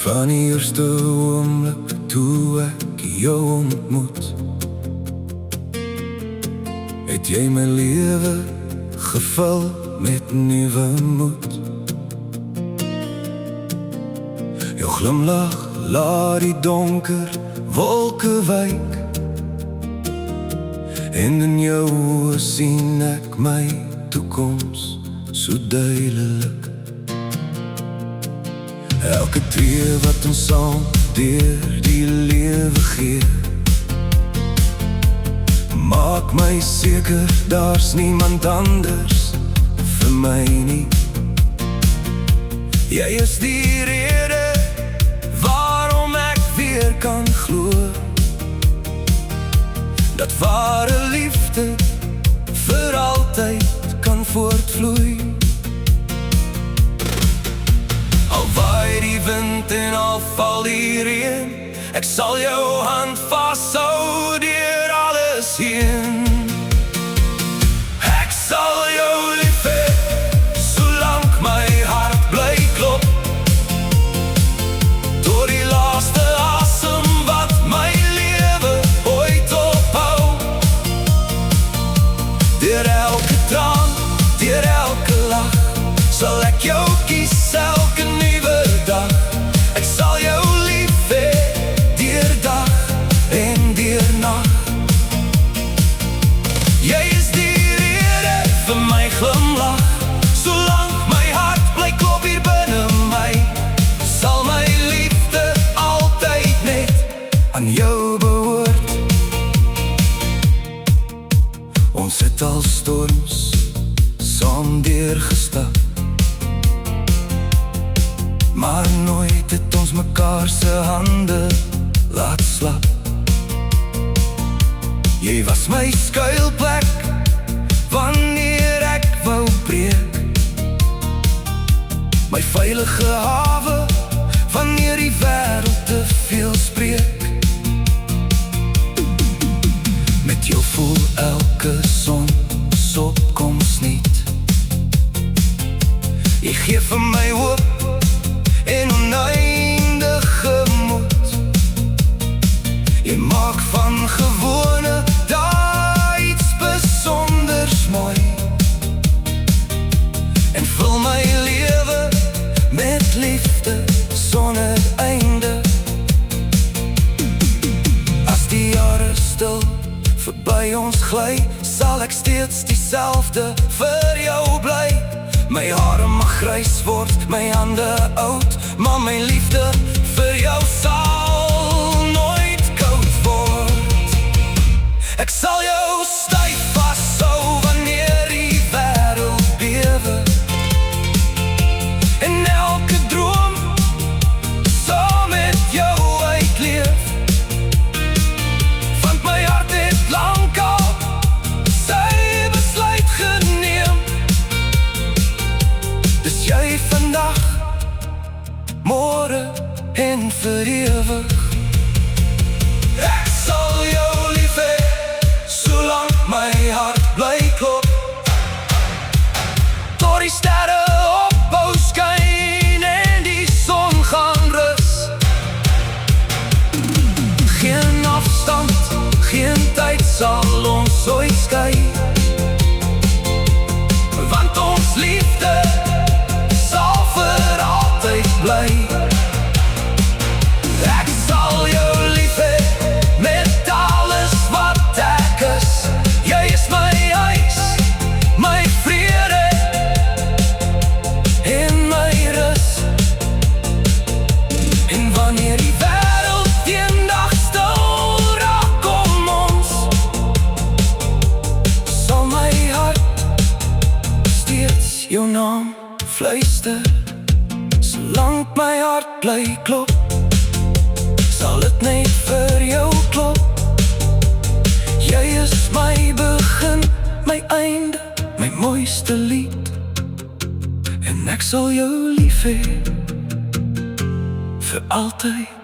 Van die eerste oomblik toe ek jou ontmoet, het jy my lewe gevul met nuwe moed. Jou glimlach laat die donker wolke wyk, en in jou oë sien ek my toekoms so duidelik. Elke tree wat ons saam deur die lewe gee, maak my seker daar's niemand anders vir my nie. Jy is die rede waarom ek weer kan glo dat ware liefde vir altyd kan voortvloei. Al waai die wind en al val die reën, ek sal jou hand vashou deur alles heen. Ek sal jou lief hê, solank my hart bly klop, tot die laaste asem wat my lewe ooit ophou. Deur elke traan, deur elke lach, sal ek jou kies elke nuwe dag. Ek sal jou lief hê, deur dag en deur nag. Jy is die rede vir my glimlach, solank my hart bly klop hier binne my, sal my liefde altyd net aan jou behoort. Ons het al storms saam deurgestap, maar nooit het ons mekaar se hande laat slap. Jy was my skuilplek wanneer ek wou breek, my veilige hawe wanneer die wêreld te veel spreek. Met jou voel elke sonsopkoms niet. Jy gee vir my hoop en oneindige moed. Jy maak van gewone dae iets besonders mooi, en vul my lewe met liefde sonder einde. As die jare stil verby ons gly, sal ek steeds dieselfde vir jou bly. My hare mag grys word, my hande oud, maar my liefde vir jou sal nooit koud word. Ek sal jou styf vashou wanneer die wêreld bewe, en elke droom saam met jou uitleef. Want my hart het lank al sy besluit geneem. Dis jy vandag, môre en vir ewig. Ek sal jou lief hê, solank my hart bly klop, tot die sterre ophou skyn en die son gaan rus. Geen afstand, geen tyd sal ons ooit skei, want ons liefde sal vir altyd bly. Ek sal jou lief hê met alles wat ek is. Jy is my huis, my vrede en my rus. En wanneer die wêreld eendag stil raak om ons, sal my hart steeds jou naam fluister. Solank my hart bly klop, sal dit net vir jou klop. Jy is my begin, my einde, my mooiste lied, en ek sal jou lief hê vir altyd.